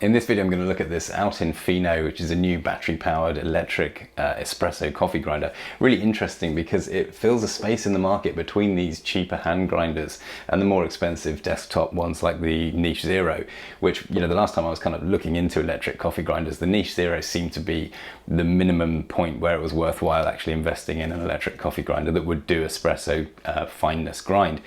In this video I'm going to look at this Outin Fino, which is a new battery-powered electric espresso coffee grinder. Really interesting because it fills a space in the market between these cheaper hand grinders and the more expensive desktop ones like the Niche Zero, which, you know, the last time I was kind of looking into electric coffee grinders, the Niche Zero seemed to be the minimum point where it was worthwhile actually investing in an electric coffee grinder that would do espresso fineness grind.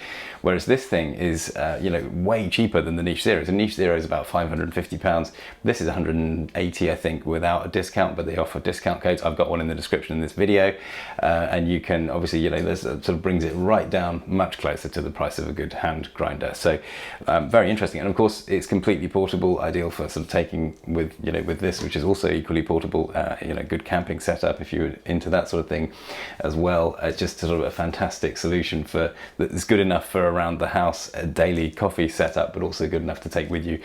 Whereas this thing is, you know, way cheaper than the Niche Zero. The Niche Zero is about £550. This is 180, I think, without a discount, but they offer discount codes. I've got one in the description in this video, and you can obviously, you know, this sort of brings it right down much closer to the price of a good hand grinder. So very interesting, and of course it's completely portable, ideal for sort of taking with, you know, with this, which is also equally portable. You know, good camping setup if you're into that sort of thing as well. It's just sort of a fantastic solution for that's good enough for around the house, a daily coffee setup, but also good enough to take with you,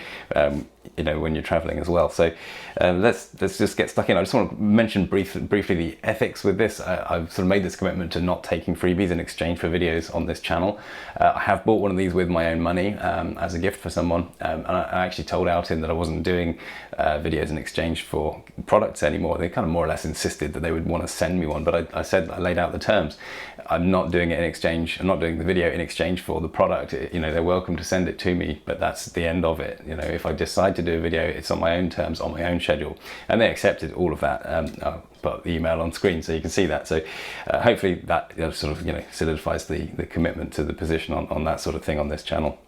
you know, when you're traveling as well. So let's just get stuck in. I just want to mention briefly the ethics with this. I've sort of made this commitment to not taking freebies in exchange for videos on this channel. I have bought one of these with my own money as a gift for someone, and I actually told Outin that I wasn't doing videos in exchange for products anymore. They kind of more or less insisted that they would want to send me one, but I said, I laid out the terms. I'm not doing it in exchange. I'm not doing the video in exchange for the product. You know, they're welcome to send it to me, but that's the end of it. You know, if I decide to do a video, it's on my own terms, on my own schedule, and they accepted all of that. I'll put the email on screen so you can see that. So hopefully that sort of, you know, solidifies the commitment to the position on that sort of thing on this channel.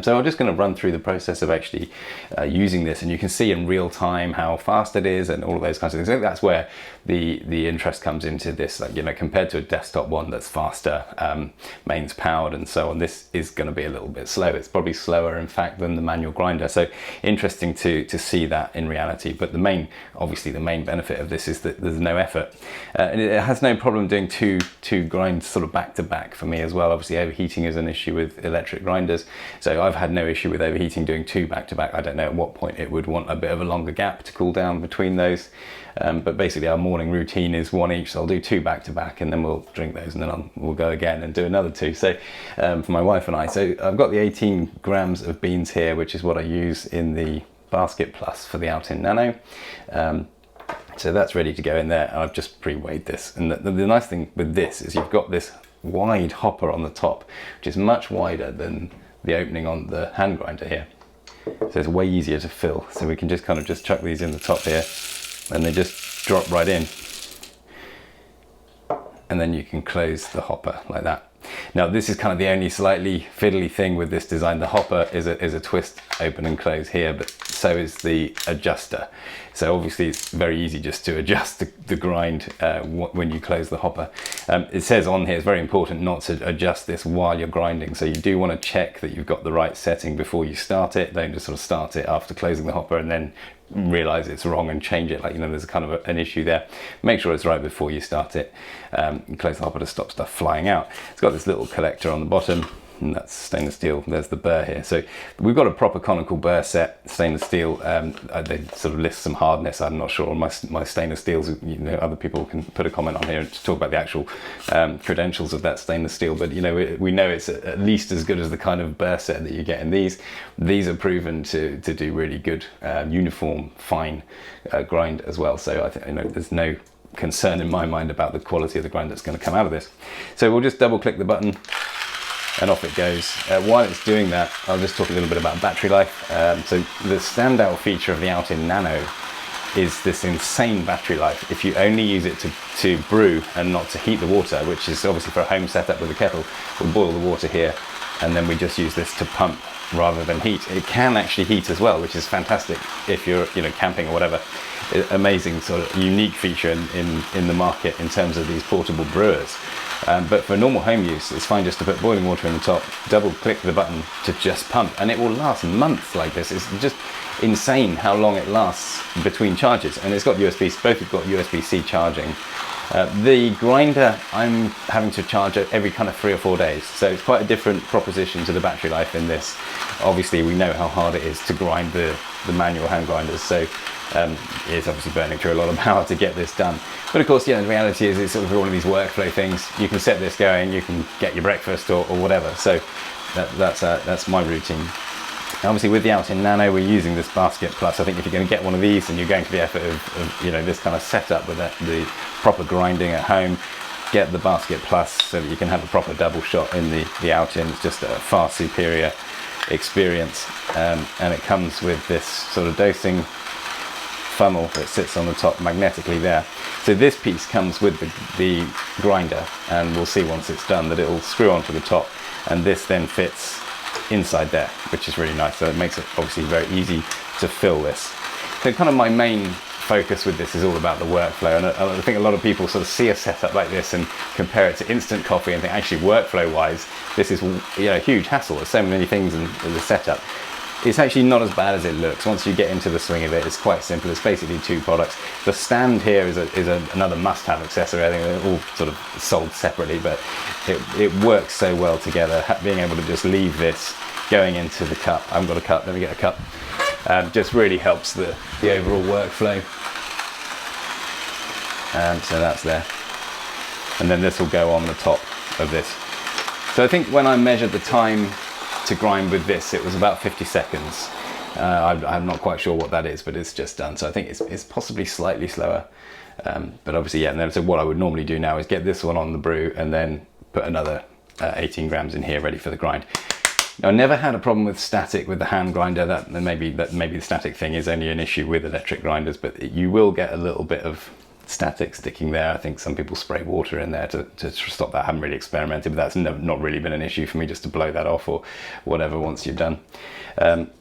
So I'm just going to run through the process of actually using this, and you can see in real time how fast it is and all of those kinds of things. I think that's where the interest comes into this, like, you know, compared to a desktop one that's faster, mains powered and so on, this is going to be a little bit slow. It's probably slower in fact than the manual grinder. So interesting to see that in reality. But obviously the main benefit of this is that there's no effort, and it has no problem doing two grinds sort of back to back for me as well. Obviously overheating is an issue with electric grinders, so I've had no issue with overheating doing two back to back. I don't know at what point it would want a bit of a longer gap to cool down between those, but basically our morning routine is one each, so I'll do two back to back and then we'll drink those, and then we'll go again and do another two. So for my wife and I, so I've got the 18 grams of beans here, which is what I use in the Basket Plus for the Outin Nano. So that's ready to go in there, and I've just pre-weighed this. And the nice thing with this is you've got this wide hopper on the top, which is much wider than the opening on the hand grinder here. So it's way easier to fill. So we can just kind of just chuck these in the top here, and they just drop right in. And then you can close the hopper like that. Now this is kind of the only slightly fiddly thing with this design. The hopper is a twist open and close here, but so is the adjuster. So obviously it's very easy just to adjust the grind when you close the hopper. It says on here, it's very important not to adjust this while you're grinding. So you do want to check that you've got the right setting before you start it. Don't just sort of start it after closing the hopper and then realize it's wrong and change it. Like, you know, there's kind of an issue there. Make sure it's right before you start it. Close the hopper to stop stuff flying out. It's got this little collector on the bottom, and that's stainless steel. There's the burr here. So we've got a proper conical burr set, stainless steel. They sort of list some hardness. I'm not sure on my stainless steels. You know, other people can put a comment on here to talk about the actual credentials of that stainless steel. But, you know, we know it's at least as good as the kind of burr set that you get in these. These are proven to do really good, uniform, fine grind as well. So I think, you know, there's no concern in my mind about the quality of the grind that's going to come out of this. So we'll just double click the button, and off it goes. While it's doing that, I'll just talk a little bit about battery life. So the standout feature of the Outin Nano is this insane battery life. If you only use it to brew and not to heat the water, which is obviously for a home setup with a kettle, we'll boil the water here, and then we just use this to pump rather than heat. It can actually heat as well, which is fantastic if you're, you know, camping or whatever. Amazing sort of unique feature in the market in terms of these portable brewers. But for normal home use, it's fine just to put boiling water in the top, double click the button to just pump, and it will last months like this. It's just insane how long it lasts between charges. And it's got both have got USB-C charging. The grinder, I'm having to charge it every kind of 3 or 4 days. So it's quite a different proposition to the battery life in this. Obviously we know how hard it is to grind the manual hand grinders. So it's obviously burning through a lot of power to get this done. But of course, yeah, the reality is it's sort of one of these workflow things. You can set this going, you can get your breakfast or whatever. So that's my routine. Obviously with the Outin Nano, we're using this Basket Plus. I think if you're going to get one of these and you're going to the effort of you know, this kind of setup with the proper grinding at home, get the Basket Plus so that you can have a proper double shot in the Outin. It's just a far superior experience, and it comes with this sort of dosing funnel that sits on the top magnetically there. So this piece comes with the grinder, and we'll see once it's done that it will screw onto the top, and this then fits inside there, which is really nice. So it makes it obviously very easy to fill this. So kind of my main focus with this is all about the workflow, and I think a lot of people sort of see a setup like this and compare it to instant coffee and think actually workflow wise this is, you know, a huge hassle. There's so many things in the setup. It's actually not as bad as it looks. Once you get into the swing of it, it's quite simple. It's basically two products. The stand here is another must-have accessory. I think they're all sort of sold separately, but it works so well together. Being able to just leave this going into the cup. I haven't got a cup, let me get a cup. Just really helps the overall workflow. So that's there. And then this will go on the top of this. So I think when I measured the time to grind with this, it was about 50 seconds. I'm not quite sure what that is, but it's just done. So I think it's possibly slightly slower. But obviously, yeah, and then so what I would normally do now is get this one on the brew and then put another 18 grams in here ready for the grind. Now, I never had a problem with static with the hand grinder. That maybe the static thing is only an issue with electric grinders, but you will get a little bit of static sticking there. I think some people spray water in there to stop that. I haven't really experimented, but that's not really been an issue for me, just to blow that off or whatever once you're done.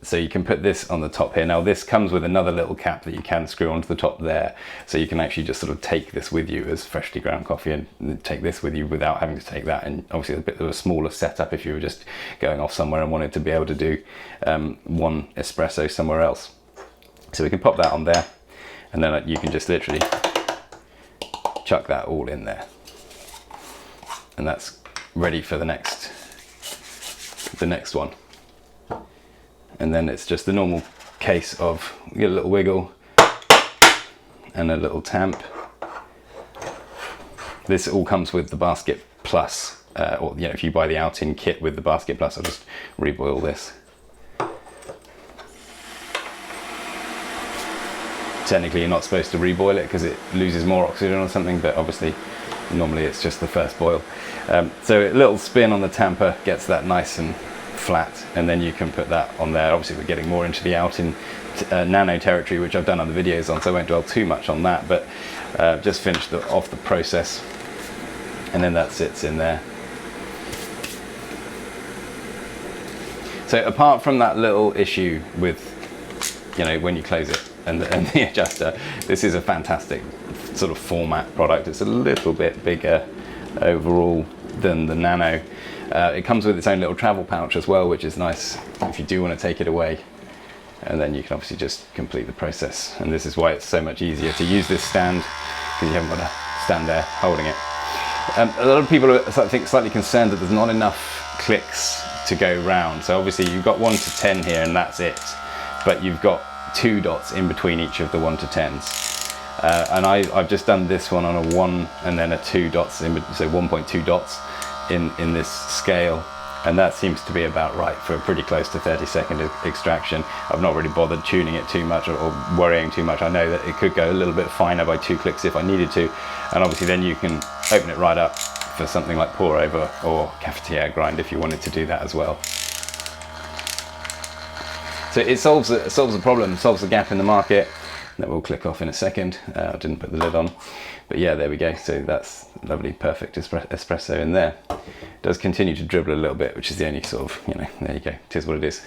So you can put this on the top here. Now this comes with another little cap that you can screw onto the top there, so you can actually just sort of take this with you as freshly ground coffee and take this with you without having to take that. And obviously a bit of a smaller setup if you were just going off somewhere and wanted to be able to do one espresso somewhere else. So we can pop that on there, and then you can just literally chuck that all in there, and that's ready for the next one. And then it's just the normal case of you get a little wiggle and a little tamp. This all comes with the Basket Plus, or you know, if you buy the Outin kit with the Basket Plus, I'll just reboil this. Technically you're not supposed to reboil it because it loses more oxygen or something, but obviously normally it's just the first boil. So a little spin on the tamper gets that nice and flat, and then you can put that on there. Obviously we're getting more into the Outin Nano territory, which I've done other videos on, so I won't dwell too much on that, but just finished off the process, and then that sits in there. So apart from that little issue with, you know, when you close it and the adjuster, this is a fantastic sort of format product. It's a little bit bigger overall than the Nano. It comes with its own little travel pouch as well, which is nice if you do want to take it away, and then you can obviously just complete the process. And this is why it's so much easier to use this stand, because you haven't got to stand there holding it. A lot of people are, I think, slightly concerned that there's not enough clicks to go round. So obviously you've got 1 to 10 here and that's it, but you've got 2 dots in between each of the 1 to 10s. And I've just done this one on a 1 and then a 2 dots, so 1.2 dots in this scale, and that seems to be about right for a pretty close to 30-second extraction. I've not really bothered tuning it too much or worrying too much. I know that it could go a little bit finer by 2 clicks if I needed to, and obviously then you can open it right up for something like pour over or cafetiere grind if you wanted to do that as well. So it solves a problem, solves the gap in the market. That will click off in a second. I didn't put the lid on, but yeah, there we go. So that's lovely, perfect espresso in there. It does continue to dribble a little bit, which is the only sort of, you know, there you go, it is what it is.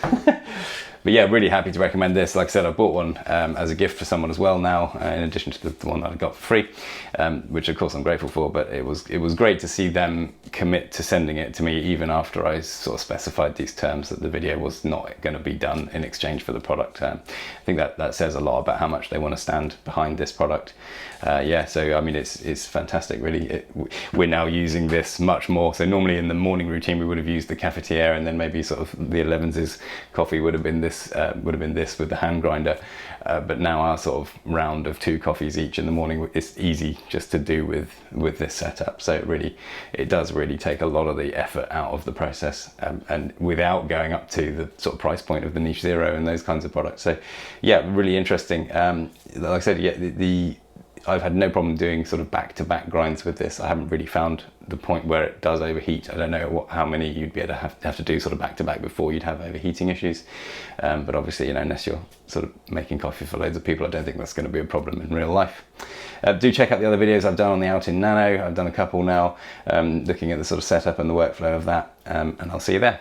But yeah, really happy to recommend this. Like I said, I bought one as a gift for someone as well now, in addition to the one that I got for free, which of course I'm grateful for, but it was great to see them commit to sending it to me even after I sort of specified these terms that the video was not going to be done in exchange for the product. I think that says a lot about how much they want to stand behind this product. Yeah, so I mean, it's fantastic, really. We're now using this much more. So normally in the morning routine we would have used the cafetiere, and then maybe sort of the 11s coffee would have been this previous would have been this with the hand grinder, but now our sort of round of 2 coffees each in the morning is easy just to do with this setup. So it does really take a lot of the effort out of the process, and without going up to the sort of price point of the Niche Zero and those kinds of products. So yeah, really interesting. Like I said, yeah, I've had no problem doing sort of back-to-back grinds with this. I haven't really found the point where it does overheat. I don't know how many you'd be able to have to do sort of back-to-back before you'd have overheating issues. But obviously, you know, unless you're sort of making coffee for loads of people, I don't think that's going to be a problem in real life. Do check out the other videos I've done on the Outin Nano. I've done a couple now, looking at the sort of setup and the workflow of that, and I'll see you there.